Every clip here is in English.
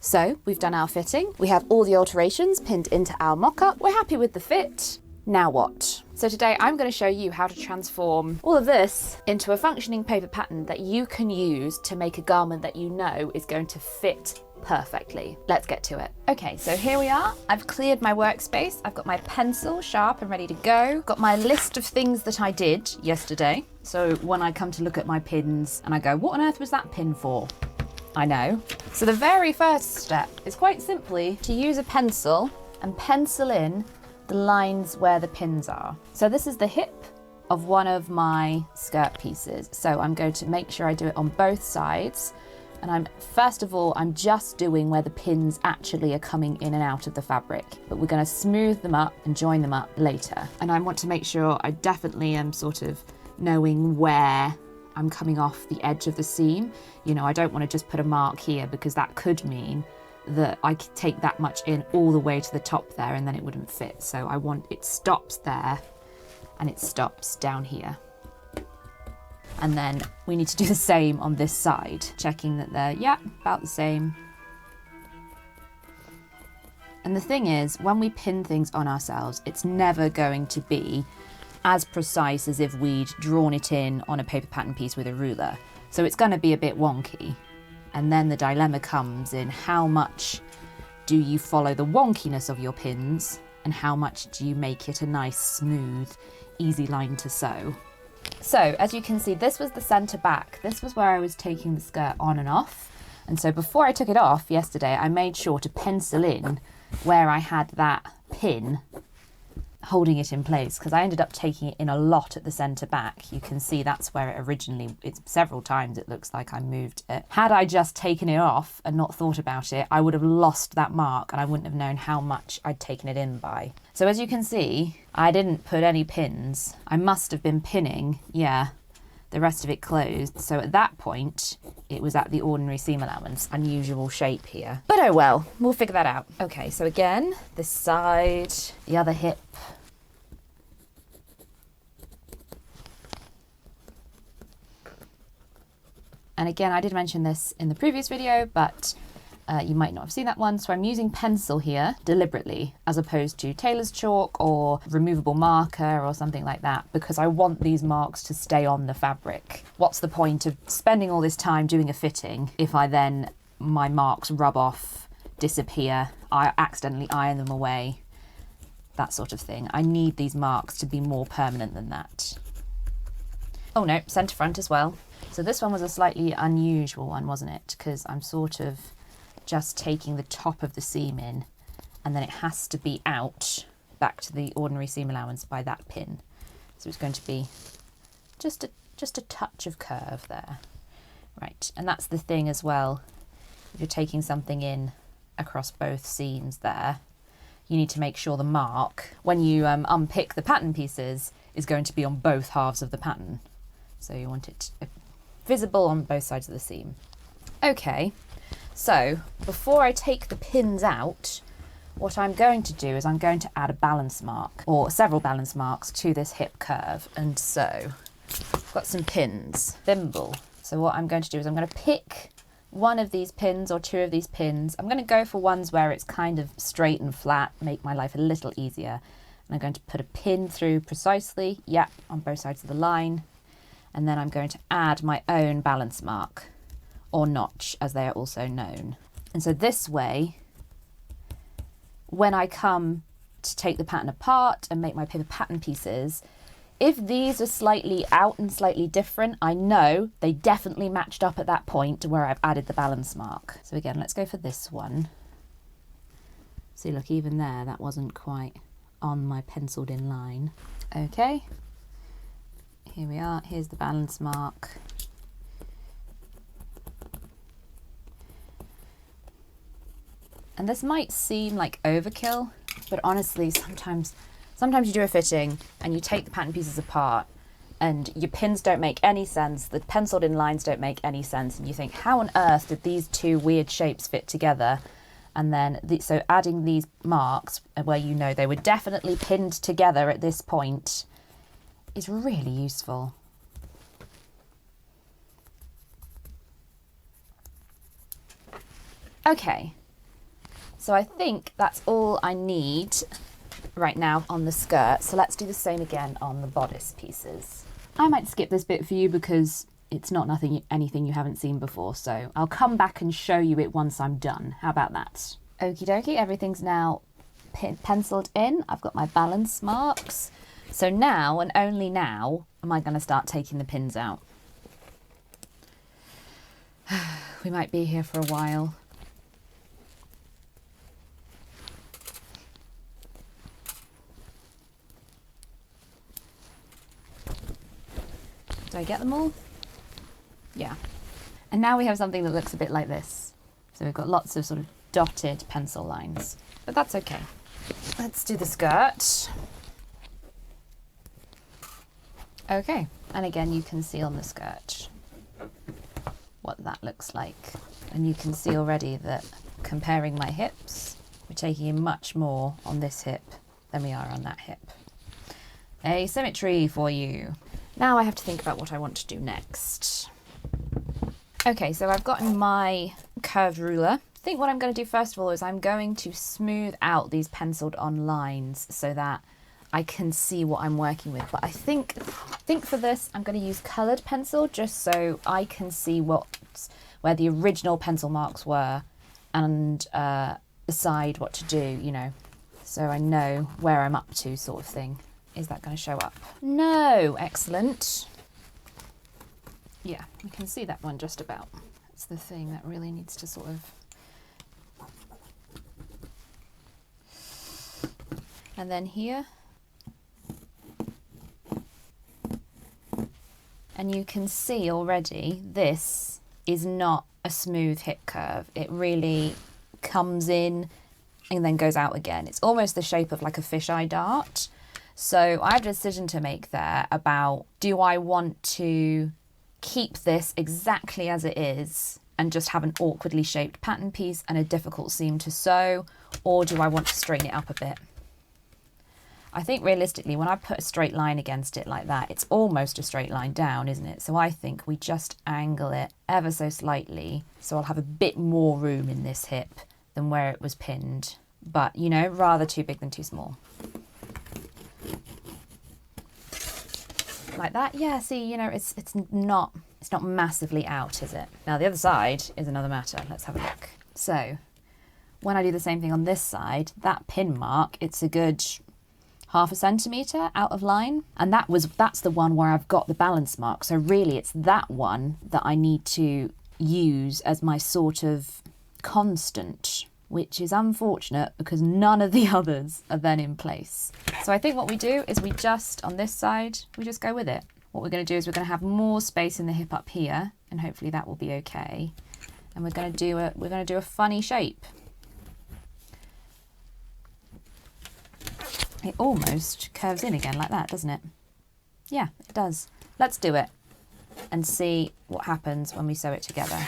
So we've done our fitting. We have all the alterations pinned into our mock-up. We're happy with the fit. Now what? So today I'm going to show you how to transform all of this into a functioning paper pattern that you can use to make a garment that you know is going to fit perfectly. Let's get to it. Okay, so here we are. I've cleared my workspace. I've got my pencil sharp and ready to go. Got my list of things that I did yesterday. So when I come to look at my pins and I go, what on earth was that pin for? I know. So the very first step is quite simply to use a pencil and pencil in the lines where the pins are. So this is the hip of one of my skirt pieces. So I'm going to make sure I do it on both sides. And first of all, I'm just doing where the pins actually are coming in and out of the fabric, but we're going to smooth them up and join them up later. And I want to make sure I definitely am sort of knowing where I'm coming off the edge of the seam. You know, I don't want to just put a mark here because that could mean that I could take that much in all the way to the top there and then it wouldn't fit. So I want it stops there and it stops down here. And then we need to do the same on this side, checking that they're, yeah, about the same. And the thing is, when we pin things on ourselves, it's never going to be as precise as if we'd drawn it in on a paper pattern piece with a ruler. So it's going to be a bit wonky. And then the dilemma comes in how much do you follow the wonkiness of your pins and how much do you make it a nice, smooth, easy line to sew. So as you can see, this was the centre back. This was where I was taking the skirt on and off. And so before I took it off yesterday, I made sure to pencil in where I had that pin holding it in place, because I ended up taking it in a lot at the centre back. You can see that's where it originally, it's several times it looks like I moved it. Had I just taken it off and not thought about it, I would have lost that mark and I wouldn't have known how much I'd taken it in by. So as you can see, I didn't put any pins. I must have been pinning, yeah, the rest of it closed. So at that point, it was at the ordinary seam allowance, unusual shape here. But oh well, we'll figure that out. Okay, so again, this side, the other hip. And again, I did mention this in the previous video, but you might not have seen that one. So I'm using pencil here deliberately, as opposed to tailor's chalk or removable marker or something like that, because I want these marks to stay on the fabric. What's the point of spending all this time doing a fitting if my marks rub off, disappear, I accidentally iron them away, that sort of thing. I need these marks to be more permanent than that. Oh no, centre front as well. So this one was a slightly unusual one, wasn't it? Because I'm sort of just taking the top of the seam in and then it has to be out back to the ordinary seam allowance by that pin. So it's going to be just a touch of curve there. Right, and that's the thing as well. If you're taking something in across both seams there, you need to make sure the mark, when you unpick the pattern pieces, is going to be on both halves of the pattern. So you want it visible on both sides of the seam. Okay, so before I take the pins out, what I'm going to do is I'm going to add a balance mark, or several balance marks, to this hip curve. And so I've got some pins, thimble. So what I'm going to do is I'm going to pick one of these pins or two of these pins. I'm going to go for ones where it's kind of straight and flat, make my life a little easier. And I'm going to put a pin through precisely, yep, on both sides of the line. And then I'm going to add my own balance mark, or notch as they are also known. And so this way, when I come to take the pattern apart and make my paper pattern pieces, if these are slightly out and slightly different, I know they definitely matched up at that point where I've added the balance mark. So again, let's go for this one. See, look, even there, that wasn't quite on my penciled in line. Okay. Here we are, here's the balance mark. And this might seem like overkill, but honestly, sometimes you do a fitting and you take the pattern pieces apart and your pins don't make any sense, the penciled in lines don't make any sense, and you think, how on earth did these two weird shapes fit together? And then, so adding these marks where you know they were definitely pinned together at this point is really useful. Okay, So I think that's all I need right now on the skirt. So let's do the same again on the bodice pieces. I might skip this bit for you because it's not anything you haven't seen before. So I'll come back and show you it once I'm done. How about that? Okie dokie, everything's now penciled in. I've got my balance marks. So now and only now am I going to start taking the pins out. We might be here for a while. Did I get them all? Yeah. And now we have something that looks a bit like this. So we've got lots of sort of dotted pencil lines, but that's okay. Let's do the skirt. Okay, and again you can see on the skirt what that looks like. And you can see already that comparing my hips, we're taking in much more on this hip than we are on that hip. Asymmetry for you. Now I have to think about what I want to do next. Okay, so I've gotten my curved ruler. I think what I'm going to do first of all is I'm going to smooth out these penciled on lines so that I can see what I'm working with. But I think for this I'm going to use coloured pencil just so I can see where the original pencil marks were and decide what to do, you know, so I know where I'm up to, sort of thing. Is that going to show up? No, excellent. Yeah, we can see that one just about. It's the thing that really needs to sort of... And then here. And you can see already this is not a smooth hip curve. It really comes in and then goes out again. It's almost the shape of like a fisheye dart. So I have a decision to make there about, do I want to keep this exactly as it is and just have an awkwardly shaped pattern piece and a difficult seam to sew, or do I want to straighten it up a bit? I think realistically, when I put a straight line against it like that, it's almost a straight line down, isn't it? So I think we just angle it ever so slightly, so I'll have a bit more room in this hip than where it was pinned. But, you know, rather too big than too small. Like that. Yeah, see, you know, it's not massively out, is it? Now the other side is another matter. Let's have a look. So when I do the same thing on this side, that pin mark, it's a good 1/2 centimetre out of line, and that's the one where I've got the balance mark. So really it's that one that I need to use as my sort of constant, which is unfortunate because none of the others are then in place. So I think what we do is we just, on this side, we just go with it. What we're going to do is we're going to have more space in the hip up here, and hopefully that will be okay. And we're going to do a funny shape. It almost curves in again like that, doesn't it? Yeah, it does. Let's do it and see what happens when we sew it together.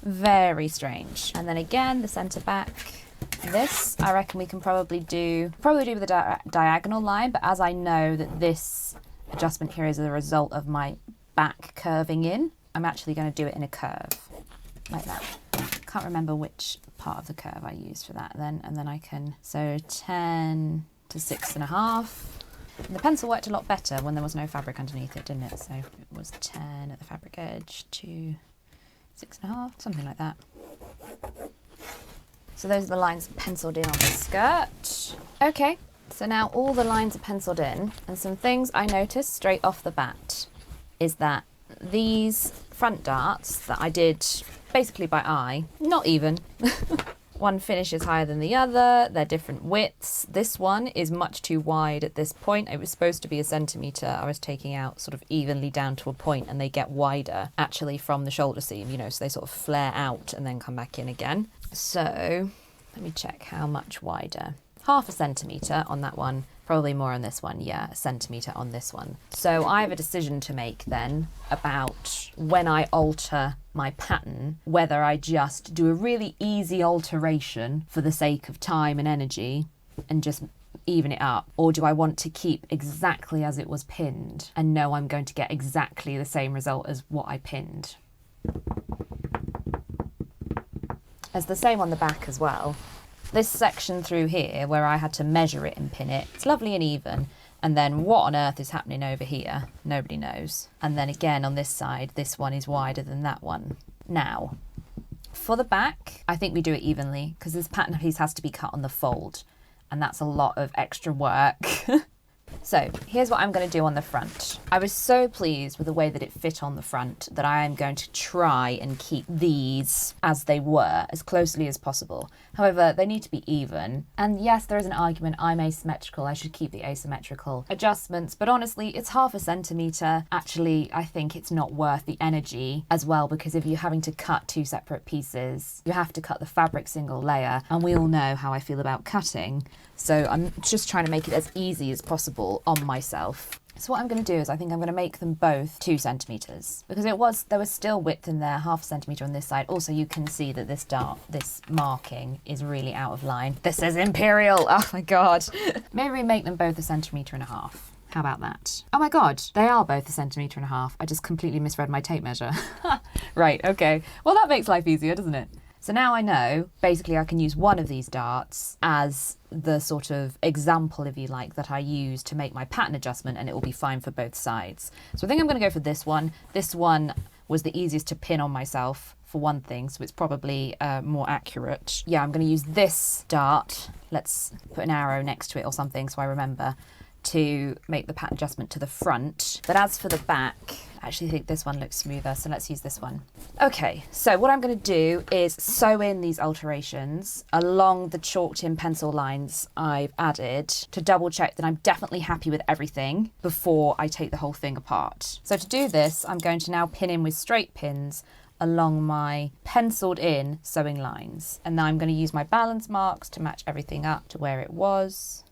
Very strange. And then again, the centre back. This, I reckon we can probably do with a diagonal line, but as I know that this adjustment here is a result of my back curving in, I'm actually going to do it in a curve, like that. Can't remember which part of the curve I used for that then, and then I can, so 10 to 6.5. And the pencil worked a lot better when there was no fabric underneath it, didn't it? So it was 10 at the fabric edge to 6.5, something like that. So those are the lines penciled in on the skirt. Okay, so now all the lines are penciled in, and some things I noticed straight off the bat is that these front darts that I did basically by eye, not even. One finishes higher than the other, they're different widths. This one is much too wide at this point. It was supposed to be 1 centimetre. I was taking out sort of evenly down to a point, and they get wider actually from the shoulder seam, you know, so they sort of flare out and then come back in again. So let me check how much wider. 1/2 centimetre on that one, probably more on this one, yeah, 1 centimetre on this one. So I have a decision to make then about when I alter my pattern, whether I just do a really easy alteration for the sake of time and energy and just even it up, or do I want to keep exactly as it was pinned and know I'm going to get exactly the same result as what I pinned. It's the same on the back as well. This section through here where I had to measure it and pin it, it's lovely and even. And then what on earth is happening over here? Nobody knows. And then again on this side, this one is wider than that one. Now, for the back, I think we do it evenly because this pattern piece has to be cut on the fold. And that's a lot of extra work. So here's what I'm going to do on the front. I was so pleased with the way that it fit on the front that I am going to try and keep these as they were, as closely as possible. However, they need to be even. And yes, there is an argument I'm asymmetrical. I should keep the asymmetrical adjustments, but honestly, it's 1/2 centimetre. Actually, I think it's not worth the energy as well, because if you're having to cut 2 separate pieces, you have to cut the fabric single layer, and we all know how I feel about cutting. So I'm just trying to make it as easy as possible on myself. So what I'm going to do is I think I'm going to make them both 2 centimetres because there was still width in there, 1/2 centimetre on this side. Also, you can see that this marking is really out of line. This is imperial. Oh my God. Maybe we make them both 1.5 centimetres. How about that? Oh my God, they are both 1.5 centimetres. I just completely misread my tape measure. Right, okay. Well, that makes life easier, doesn't it? So now I know, basically I can use one of these darts as the sort of example, if you like, that I use to make my pattern adjustment, and it will be fine for both sides. So I think I'm going to go for this one. This one was the easiest to pin on myself, for one thing, so it's probably more accurate. Yeah, I'm going to use this dart. Let's put an arrow next to it or something so I remember to make the pattern adjustment to the front. But as for the back, I actually think this one looks smoother, so let's use this one. Okay, so what I'm going to do is sew in these alterations along the chalked in pencil lines I've added to double check that I'm definitely happy with everything before I take the whole thing apart. So to do this, I'm going to now pin in with straight pins along my penciled in sewing lines. And now I'm going to use my balance marks to match everything up to where it was.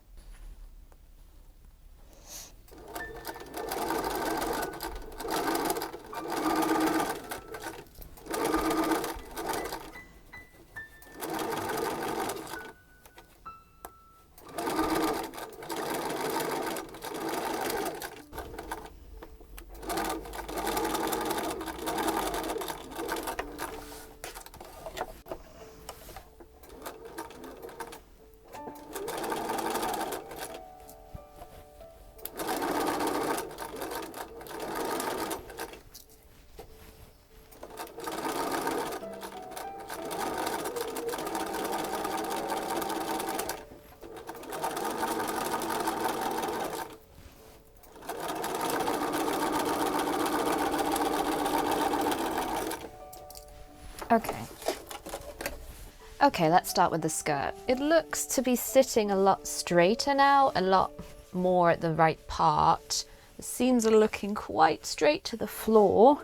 Okay, let's start with the skirt. It looks to be sitting a lot straighter now, a lot more at the right part. The seams are looking quite straight to the floor,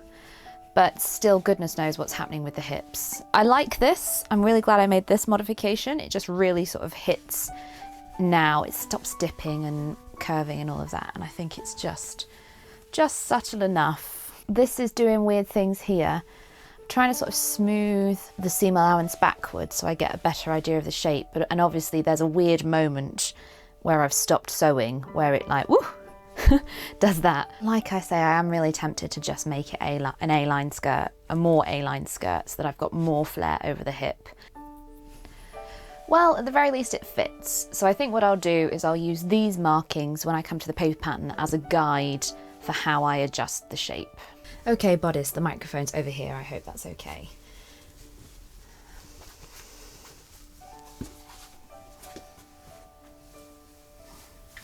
but still goodness knows what's happening with the hips. I like this. I'm really glad I made this modification. It just really sort of hits now. It stops dipping and curving and all of that, and I think it's just subtle enough. This is doing weird things here. Trying to sort of smooth the seam allowance backwards so I get a better idea of the shape, and obviously there's a weird moment where I've stopped sewing where it like woo does that. Like I say, I am really tempted to just make it an A-line skirt, a more A-line skirt, so that I've got more flare over the hip. Well, at the very least it fits. So I think what I'll do is I'll use these markings when I come to the paper pattern as a guide for how I adjust the shape. Okay, bodice, the microphone's over here. I hope that's okay.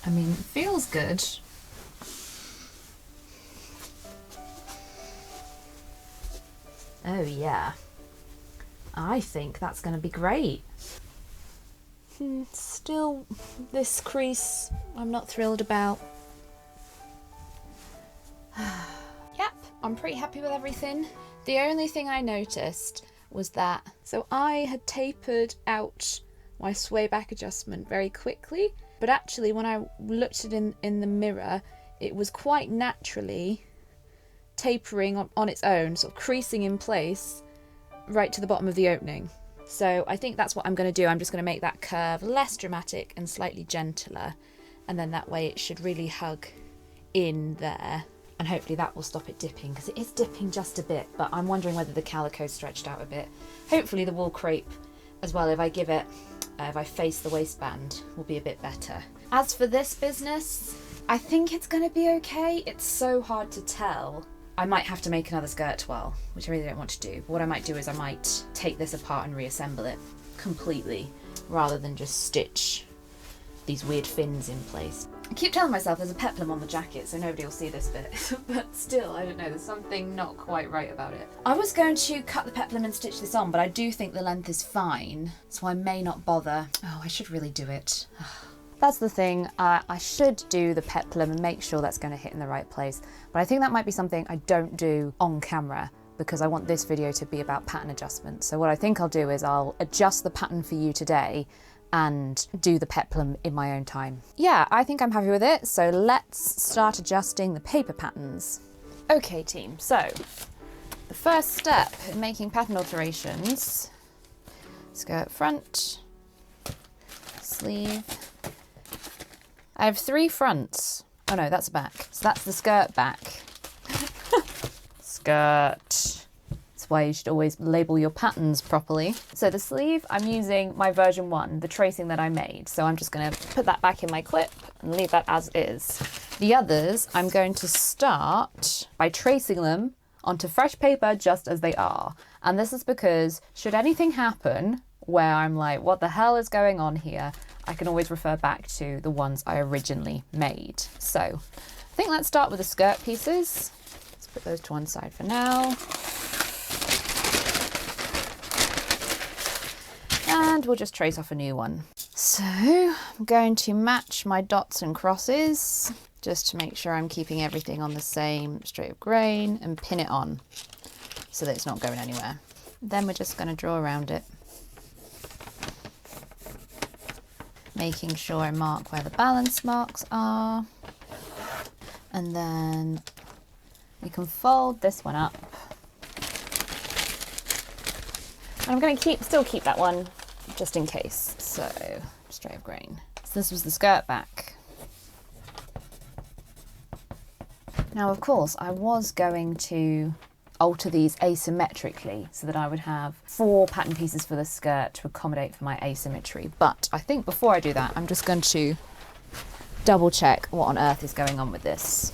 I mean, it feels good. Oh yeah. I think that's going to be great. Still, this crease I'm not thrilled about. Yep, I'm pretty happy with everything. The only thing I noticed was that, so I had tapered out my sway back adjustment very quickly, but actually when I looked at it in the mirror, it was quite naturally tapering on its own, sort of creasing in place right to the bottom of the opening. So I think that's what I'm going to do. I'm just going to make that curve less dramatic and slightly gentler, and then that way it should really hug in there. And hopefully that will stop it dipping, because it is dipping just a bit, but I'm wondering whether the calico's stretched out a bit. Hopefully the wool crepe as well, if I give it if I face the waistband will be a bit better. As for this business, I think it's going to be okay. It's so hard to tell. I might have to make another skirt twirl, which I really don't want to do. But what I might do is I might take this apart and reassemble it completely, rather than just stitch these weird fins in place. I keep telling myself there's a peplum on the jacket, so nobody will see this bit, but still, I don't know, there's something not quite right about it. I was going to cut the peplum and stitch this on, but I do think the length is fine, so I may not bother. Oh, I should really do it. That's the thing, I should do the peplum and make sure that's going to hit in the right place, but I think that might be something I don't do on camera, because I want this video to be about pattern adjustment. So what I think I'll do is I'll adjust the pattern for you today and do the peplum in my own time. Yeah, I think I'm happy with it, so let's start adjusting the paper patterns. Okay team, so the first step in making pattern alterations, skirt front, sleeve. I have 3 fronts. Oh no, that's a back. So that's the skirt back. Skirt. That's why you should always label your patterns properly. So the sleeve, I'm using my version 1, the tracing that I made. So I'm just gonna put that back in my clip and leave that as is. The others, I'm going to start by tracing them onto fresh paper just as they are. And this is because should anything happen where I'm like, what the hell is going on here? I can always refer back to the ones I originally made. So I think let's start with the skirt pieces. Let's put those to one side for now. And we'll just trace off a new one. So I'm going to match my dots and crosses just to make sure I'm keeping everything on the same straight of grain and pin it on so that it's not going anywhere. Then we're just going to draw around it, making sure I mark where the balance marks are. And then we can fold this one up. And I'm going to still keep that one just in case. So straight of grain. So this was the skirt back. Now of course I was going to alter these asymmetrically so that I would have 4 pattern pieces for the skirt to accommodate for my asymmetry. But I think before I do that, I'm just going to double check what on earth is going on with this.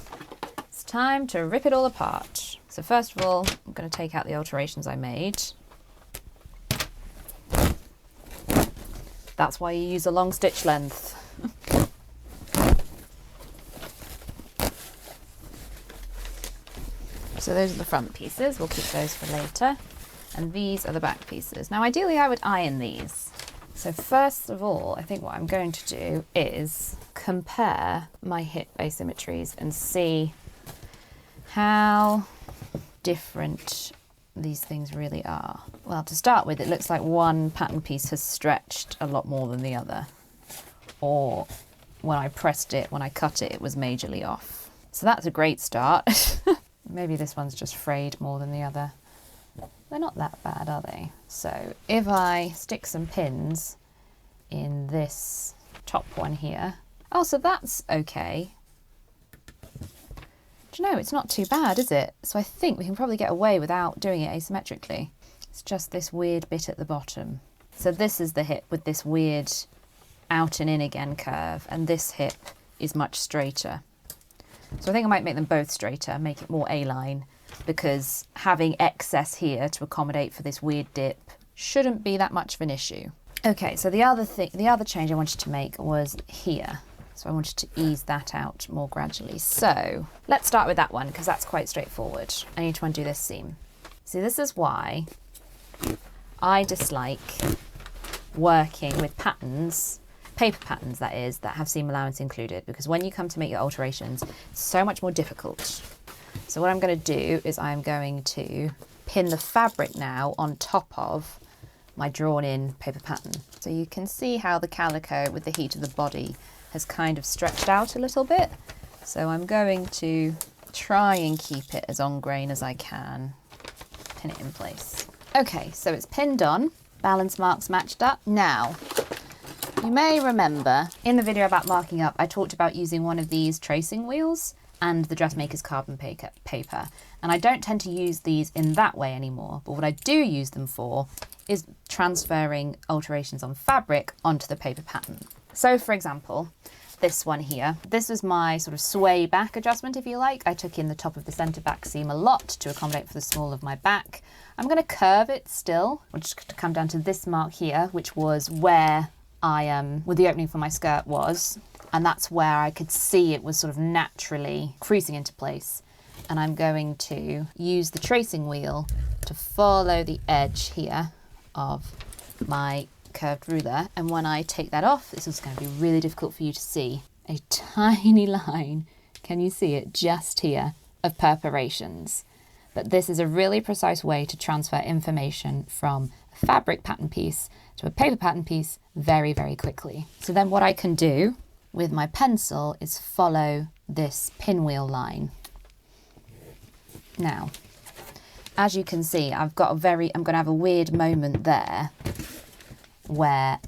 It's time to rip it all apart. So first of all, I'm going to take out the alterations I made. That's why you use a long stitch length. So those are the front pieces, we'll keep those for later. And these are the back pieces. Now ideally I would iron these. So first of all, I think what I'm going to do is compare my hip asymmetries and see how different these things really are. Well, to start with, it looks like one pattern piece has stretched a lot more than the other. Or when I pressed it, when I cut it, it was majorly off. So that's a great start. Maybe this one's just frayed more than the other. They're not that bad, are they? So if I stick some pins in this top one here. Oh, so that's okay. Do you know, it's not too bad, is it? So I think we can probably get away without doing it asymmetrically. It's just this weird bit at the bottom. So this is the hip with this weird out and in again curve, and this hip is much straighter. So I think I might make them both straighter, make it more A-line, because having excess here to accommodate for this weird dip shouldn't be that much of an issue. Okay, so the other change I wanted to make was here. So I wanted to ease that out more gradually. So let's start with that one, because that's quite straightforward. I need to undo this seam. See, this is why I dislike working with patterns, paper patterns that is, that have seam allowance included, because when you come to make your alterations, it's so much more difficult. So what I'm going to do is I'm going to pin the fabric now on top of my drawn in paper pattern. So you can see how the calico with the heat of the body has kind of stretched out a little bit. So I'm going to try and keep it as on grain as I can, pin it in place. Okay, so it's pinned on, balance marks matched up. Now, you may remember in the video about marking up, I talked about using one of these tracing wheels and the dressmaker's carbon paper. And I don't tend to use these in that way anymore, but what I do use them for is transferring alterations on fabric onto the paper pattern. So for example, this one here, this was my sort of sway back adjustment, if you like. I took in the top of the centre back seam a lot to accommodate for the small of my back. I'm going to curve it still. I'm just going to come down to this mark here, which was where where the opening for my skirt was. And that's where I could see it was sort of naturally creasing into place. And I'm going to use the tracing wheel to follow the edge here of my curved ruler. And when I take that off, this is going to be really difficult for you to see. A tiny line, can you see it just here, of perforations. But this is a really precise way to transfer information from a fabric pattern piece to a paper pattern piece very, very quickly. So then what I can do with my pencil is follow this pinwheel line. Now, as you can see, I'm going to have a weird moment there where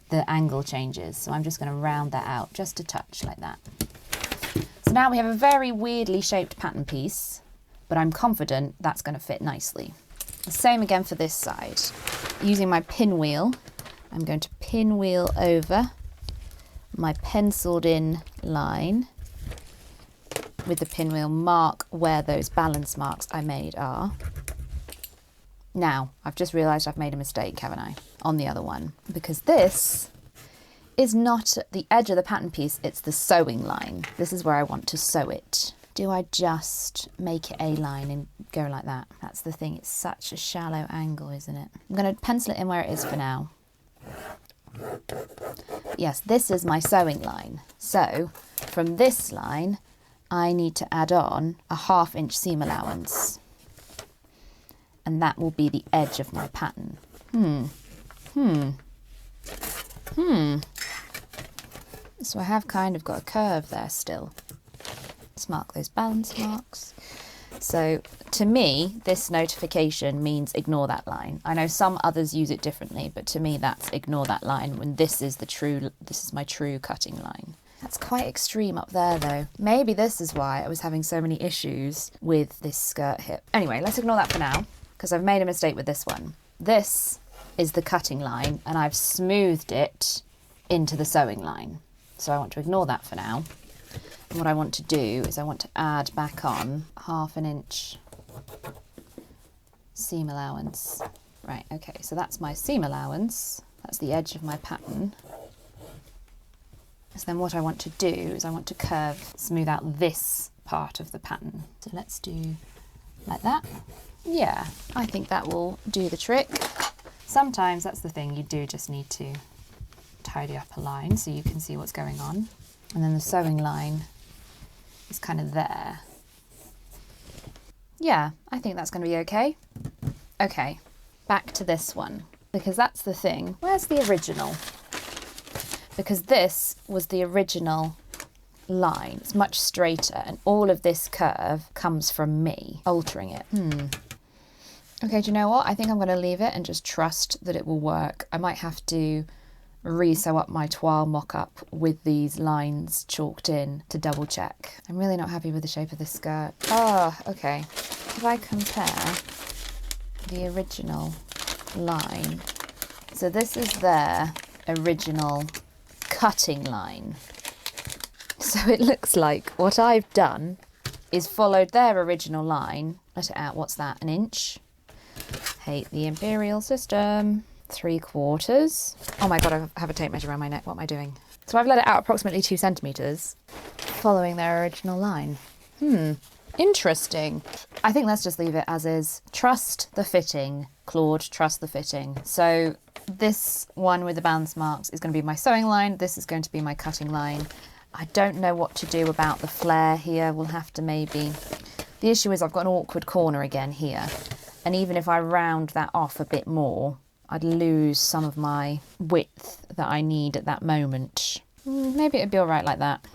the angle changes. So I'm just going to round that out just a touch like that. So now we have a very weirdly shaped pattern piece, but I'm confident that's going to fit nicely. The same again for this side. Using my pinwheel, I'm going to pinwheel over my penciled in line with the pinwheel, mark where those balance marks I made are. Now, I've just realised I've made a mistake, haven't I, on the other one? Because this is not the edge of the pattern piece, it's the sewing line. This is where I want to sew it. Do I just make it a line and go like that? That's the thing, it's such a shallow angle, isn't it? I'm going to pencil it in where it is for now. Yes, this is my sewing line. So, from this line, I need to add on a 1/2 inch seam allowance. And that will be the edge of my pattern. So I have kind of got a curve there still. Let's mark those balance marks. So to me, this notification means ignore that line. I know some others use it differently, but to me that's ignore that line when this is my true cutting line. That's quite extreme up there though. Maybe this is why I was having so many issues with this skirt hip. Anyway, let's ignore that for now, because I've made a mistake with this one. This is the cutting line and I've smoothed it into the sewing line. So I want to ignore that for now. And what I want to do is I want to add back on 1/2 inch seam allowance. Right, okay, so that's my seam allowance. That's the edge of my pattern. So then what I want to do is I want to curve, smooth out this part of the pattern. So let's do like that. Yeah, I think that will do the trick. Sometimes that's the thing, you do just need to tidy up a line so you can see what's going on. And then the sewing line is kind of there. Yeah, I think that's going to be okay. Okay, back to this one, because that's the thing. Where's the original? Because this was the original line. It's much straighter, and all of this curve comes from me altering it. Okay, do you know what? I think I'm going to leave it and just trust that it will work. I might have to re-sew up my toile mock-up with these lines chalked in to double check. I'm really not happy with the shape of this skirt. Oh, okay. If I compare the original line, so this is their original cutting line. So it looks like what I've done is followed their original line. Let it out, what's that, 1 inch? Hate the imperial system. 3/4. Oh my god, I have a tape measure around my neck. What am I doing? So I've let it out approximately 2 centimetres, following their original line. Interesting. I think let's just leave it as is. Trust the fitting, Claude, trust the fitting. So this one with the balance marks is going to be my sewing line. This is going to be my cutting line. I don't know what to do about the flare here. We'll have to maybe... The issue is I've got an awkward corner again here. And even if I round that off a bit more, I'd lose some of my width that I need at that moment. Maybe it'd be all right like that.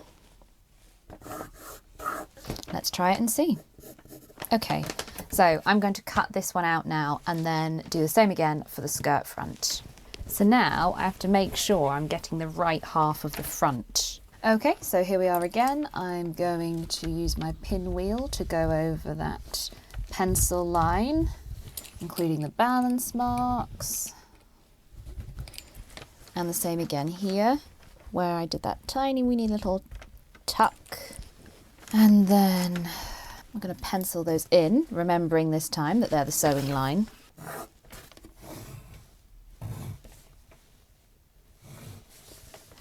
Let's try it and see. Okay, so I'm going to cut this one out now and then do the same again for the skirt front. So now I have to make sure I'm getting the right half of the front. Okay, so here we are again. I'm going to use my pinwheel to go over that pencil line. including the balance marks. And the same again here, where I did that tiny weeny little tuck. And then I'm going to pencil those in, remembering this time that they're the sewing line.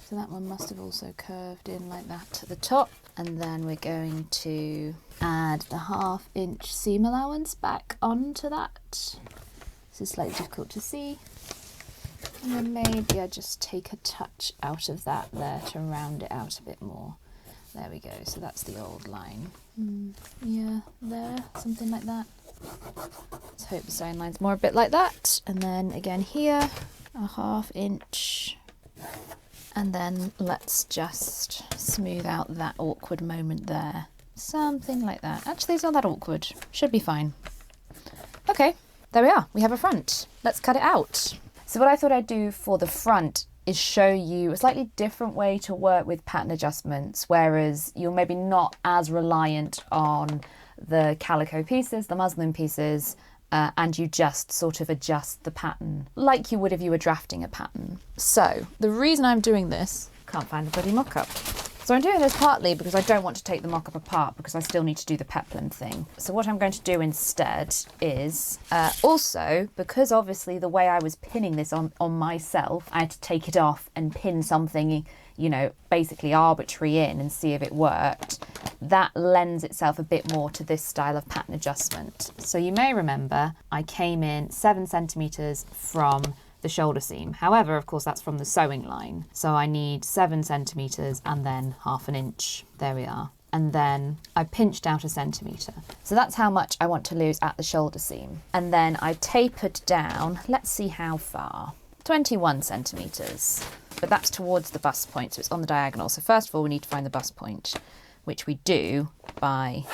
So that one must have also curved in like that at the top. And then we're going to add the 1/2 inch seam allowance back onto that. This is slightly difficult to see. And then maybe I just take a touch out of that there to round it out a bit more. There we go, so that's the old line. Yeah, there, something like that. Let's hope the sewing line's more a bit like that. And then again here, a 1/2 inch. And then let's just smooth out that awkward moment there. Something like that. Actually, it's not that awkward. Should be fine. Okay, there we are. We have a front. Let's cut it out. So what I thought I'd do for the front is show you a slightly different way to work with pattern adjustments, whereas you're maybe not as reliant on the calico pieces, the muslin pieces, and you just sort of adjust the pattern like you would if you were drafting a pattern. So the reason I'm doing this, can't find the bloody mock-up. So I'm doing this partly because I don't want to take the mock-up apart because I still need to do the peplum thing. So what I'm going to do instead is, also, because obviously the way I was pinning this on myself, I had to take it off and pin something, you know, basically arbitrary in and see if it worked. That lends itself a bit more to this style of pattern adjustment. So you may remember I came in 7 centimeters from the shoulder seam. However, of course, that's from the sewing line. So I need 7 centimeters and then 1/2 inch. There we are. And then I pinched out 1 centimeter. So that's how much I want to lose at the shoulder seam. And then I tapered down, let's see how far, 21 centimeters. But that's towards the bust point, so it's on the diagonal. So first of all, we need to find the bust point, which we do by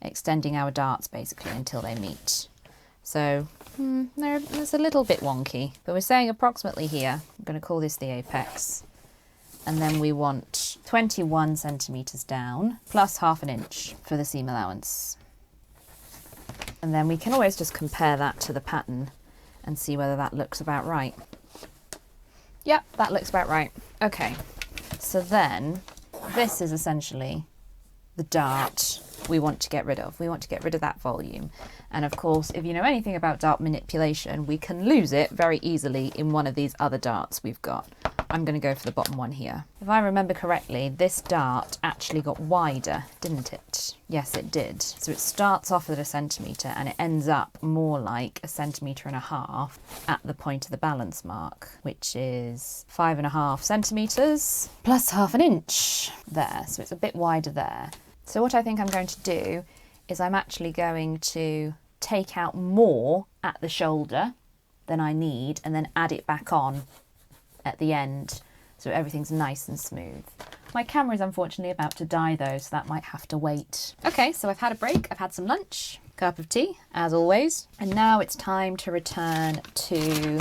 extending our darts basically until they meet. So it's a little bit wonky, but we're saying approximately here. I'm going to call this the apex. And then we want 21 centimeters down plus 1/2 inch for the seam allowance. And then we can always just compare that to the pattern and see whether that looks about right. Yep, that looks about right. Okay, so then this is essentially the dart we want to get rid of. We want to get rid of that volume. And of course, if you know anything about dart manipulation, we can lose it very easily in one of these other darts we've got. I'm going to go for the bottom one here. If I remember correctly, this dart actually got wider, didn't it? Yes, it did. So it starts off at 1 centimetre and it ends up more like 1.5 centimetres at the point of the balance mark, which is 5.5 centimetres plus 1/2 inch there. So it's a bit wider there. So what I think I'm going to do is I'm actually going to take out more at the shoulder than I need and then add it back on at the end so everything's nice and smooth. My camera is unfortunately about to die though, so that might have to wait. Okay, so I've had a break, I've had some lunch, cup of tea, as always, and now it's time to return to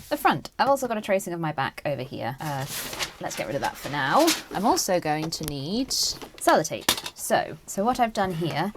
the front. I've also got a tracing of my back over here. Let's get rid of that for now. I'm also going to need sellotape. So what I've done here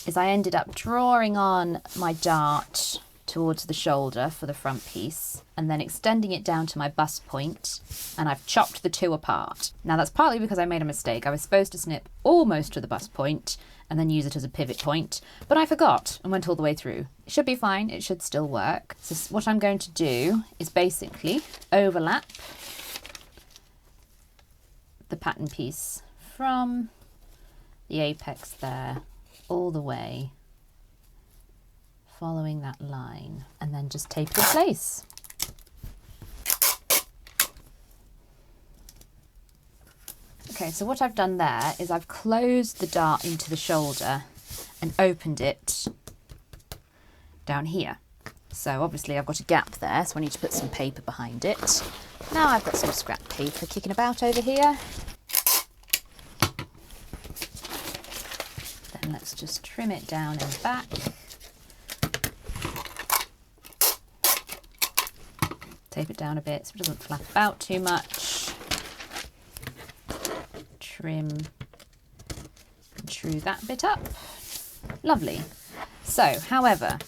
is I ended up drawing on my dart towards the shoulder for the front piece and then extending it down to my bust point, and I've chopped the two apart. Now that's partly because I made a mistake. I was supposed to snip almost to the bust point and then use it as a pivot point, but I forgot and went all the way through. It should be fine, it should still work. So what I'm going to do is basically overlap the pattern piece from the apex there all the way, following that line, and then just tape it in place. Okay, so what I've done there is I've closed the dart into the shoulder and opened it down here. So obviously I've got a gap there, so I need to put some paper behind it. Now I've got some scrap paper kicking about over here. Then let's just trim it down and back. Tape it down a bit so it doesn't flap about too much. Trim and true that bit up. Lovely. So, however,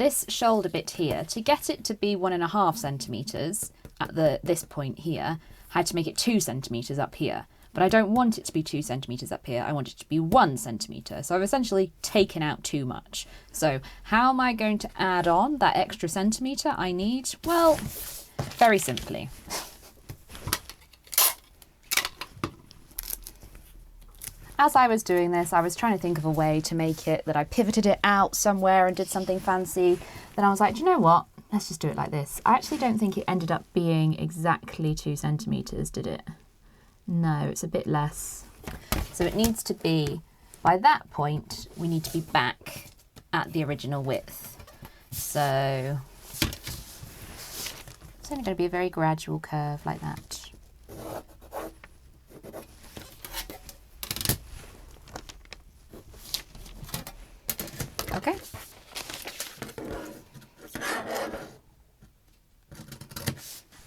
this shoulder bit here, to get it to be 1.5 centimetres at this point here, I had to make it 2 centimetres up here. But I don't want it to be 2 centimetres up here, I want it to be 1 centimetre. So I've essentially taken out too much. So how am I going to add on that extra centimetre I need? Well, very simply. As I was doing this, I was trying to think of a way to make it that I pivoted it out somewhere and did something fancy. Then I was like, do you know what? Let's just do it like this. I actually don't think it ended up being exactly 2 centimetres, did it? No, it's a bit less. So it needs to be, by that point, we need to be back at the original width. So it's only going to be a very gradual curve like that. Okay.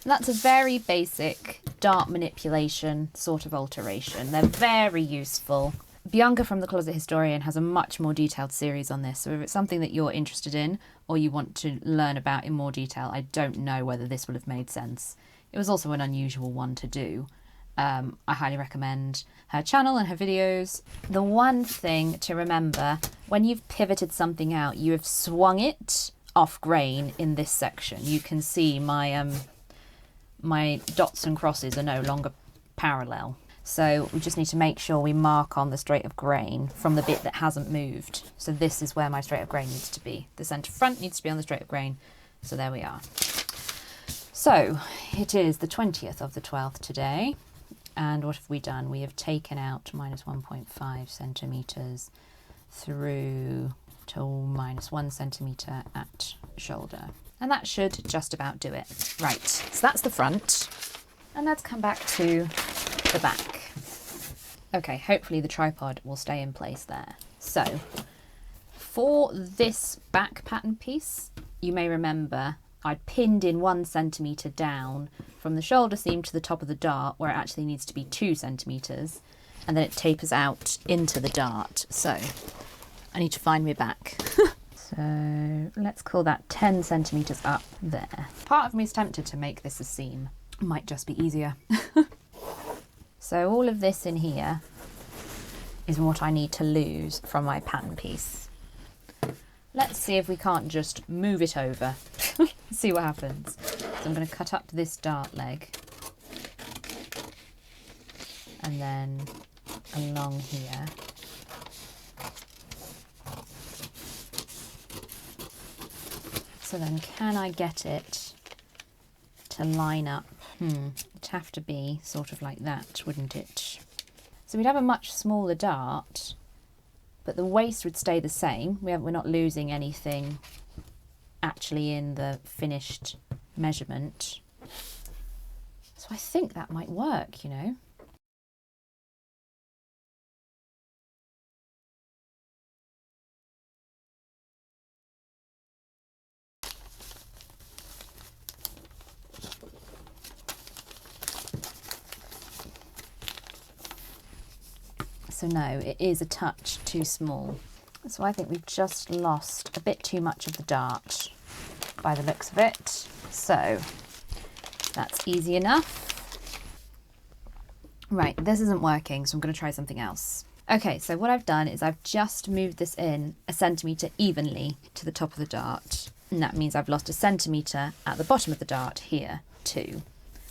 That's a very basic dart manipulation sort of alteration. They're very useful. Bianca from The Closet Historian has a much more detailed series on this, so if it's something that you're interested in or you want to learn about in more detail, I don't know whether this will have made sense. It was also an unusual one to do. I highly recommend her channel and her videos. The one thing to remember, when you've pivoted something out, you have swung it off grain in this section. You can see my my dots and crosses are no longer parallel. So we just need to make sure we mark on the straight of grain from the bit that hasn't moved. So this is where my straight of grain needs to be. The centre front needs to be on the straight of grain. So there we are. So it is the 20th of the 12th today. And what have we done? We have taken out minus 1.5 centimetres through to minus 1 centimetre at shoulder. And that should just about do it. Right, so that's the front. And let's come back to the back. Okay, hopefully the tripod will stay in place there. So for this back pattern piece, you may remember I pinned in 1 centimetre down from the shoulder seam to the top of the dart, where it actually needs to be 2 centimetres, and then it tapers out into the dart. So I need to find my back. So let's call that 10 centimetres up there. Part of me is tempted to make this a seam. It might just be easier. So all of this in here is what I need to lose from my pattern piece. Let's see if we can't just move it over. See what happens. So I'm going to cut up this dart leg and then along here. So then can I get it to line up? It'd have to be sort of like that, wouldn't it? So we'd have a much smaller dart, but the waist would stay the same. We're not losing anything actually in the finished measurement. So I think that might work, you know. So no, it is a touch too small. So I think we've just lost a bit too much of the dart by the looks of it. So that's easy enough. Right, this isn't working, so I'm going to try something else. Okay, so what I've done is I've just moved this in 1 centimetre evenly to the top of the dart. And that means I've lost 1 centimetre at the bottom of the dart here too.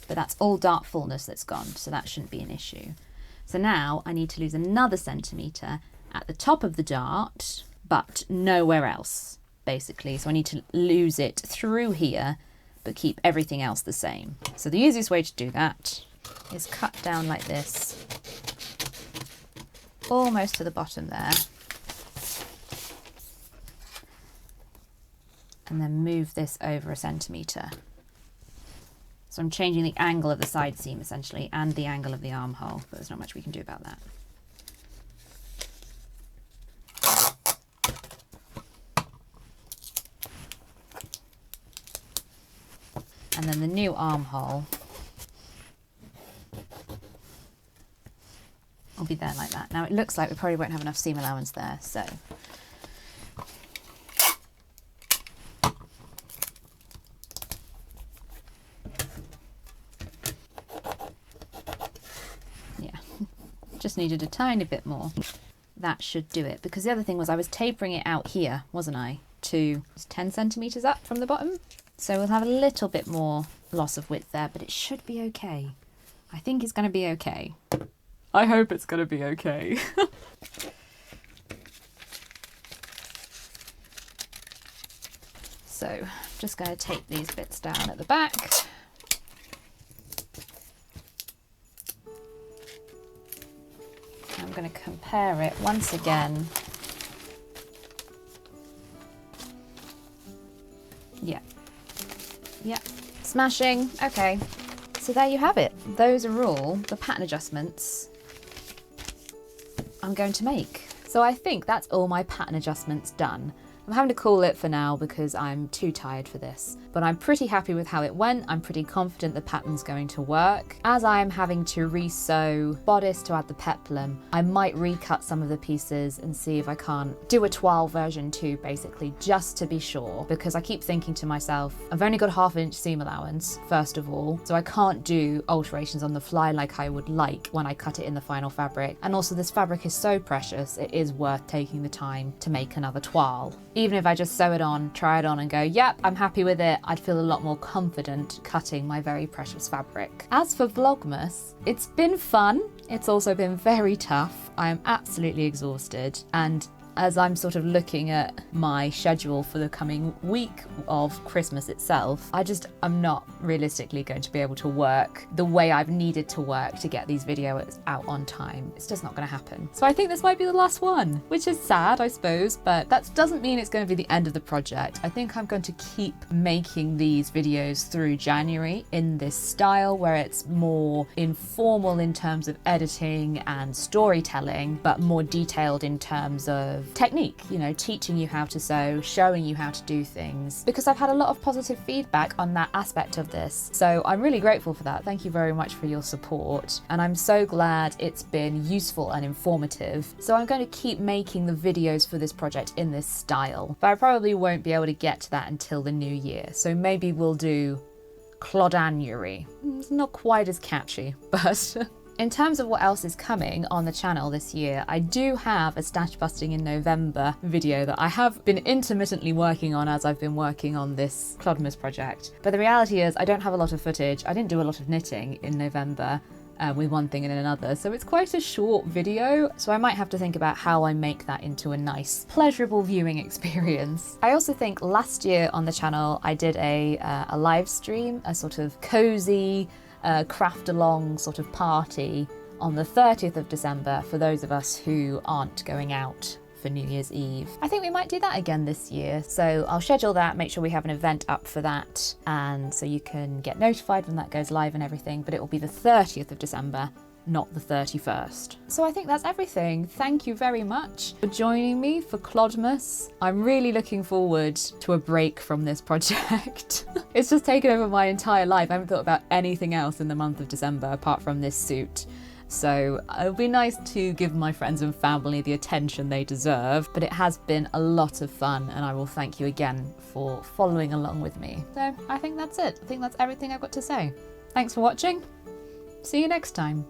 But that's all dart fullness that's gone, so that shouldn't be an issue. So now I need to lose another centimetre at the top of the dart, but nowhere else, basically. So I need to lose it through here, but keep everything else the same. So the easiest way to do that is cut down like this, almost to the bottom there. And then move this over 1 centimetre. So I'm changing the angle of the side seam essentially and the angle of the armhole, but there's not much we can do about that. And then the new armhole will be there like that. Now it looks like we probably won't have enough seam allowance there, so Just needed a tiny bit more. That should do it, because the other thing was I was tapering it out here, wasn't I, to 10 centimetres up from the bottom. So we'll have a little bit more loss of width there, but it should be okay. I think it's going to be okay. I hope it's going to be okay. So I'm just going to tape these bits down at the back. I'm going to compare it once again. Yeah. Yeah. Smashing. Okay. So there you have it. Those are all the pattern adjustments I'm going to make. So I think that's all my pattern adjustments done. I'm having to call it for now because I'm too tired for this, but I'm pretty happy with how it went. I'm pretty confident the pattern's going to work. As I am having to re-sew bodice to add the peplum, I might recut some of the pieces and see if I can't do a toile version too, basically, just to be sure, because I keep thinking to myself, I've only got a ½ inch seam allowance, first of all, so I can't do alterations on the fly like I would like when I cut it in the final fabric. And also this fabric is so precious, it is worth taking the time to make another toile. Even if I just sew it on, try it on and go, yep, I'm happy with it, I'd feel a lot more confident cutting my very precious fabric. As for Vlogmas, it's been fun. It's also been very tough. I am absolutely exhausted, and as I'm sort of looking at my schedule for the coming week of Christmas itself, I'm not realistically going to be able to work the way I've needed to work to get these videos out on time. It's just not going to happen. So I think this might be the last one, which is sad, I suppose, but that doesn't mean it's going to be the end of the project. I think I'm going to keep making these videos through January in this style where it's more informal in terms of editing and storytelling, but more detailed in terms of technique, you know, teaching you how to sew, showing you how to do things, because I've had a lot of positive feedback on that aspect of this. So I'm really grateful for that. Thank you very much for your support. And I'm so glad it's been useful and informative. So I'm going to keep making the videos for this project in this style, but I probably won't be able to get to that until the new year. So maybe we'll do Clodanuary. It's not quite as catchy, but in terms of what else is coming on the channel this year, I do have a Stash Busting in November video that I have been intermittently working on as I've been working on this Vlogmas project. But the reality is I don't have a lot of footage. I didn't do a lot of knitting in November with one thing and another, so it's quite a short video, so I might have to think about how I make that into a nice, pleasurable viewing experience. I also think last year on the channel I did a live stream, a sort of cozy craft along sort of party on the 30th of December for those of us who aren't going out for New Year's Eve. I think we might do that again this year, so I'll schedule that, make sure we have an event up for that, and so you can get notified when that goes live and everything, but it will be the 30th of December, not the 31st. So I think that's everything. Thank you very much for joining me for Vlogmas. I'm really looking forward to a break from this project. It's just taken over my entire life. I haven't thought about anything else in the month of December apart from this suit. So it'll be nice to give my friends and family the attention they deserve, but it has been a lot of fun, and I will thank you again for following along with me. So I think that's it. I think that's everything I've got to say. Thanks for watching. See you next time.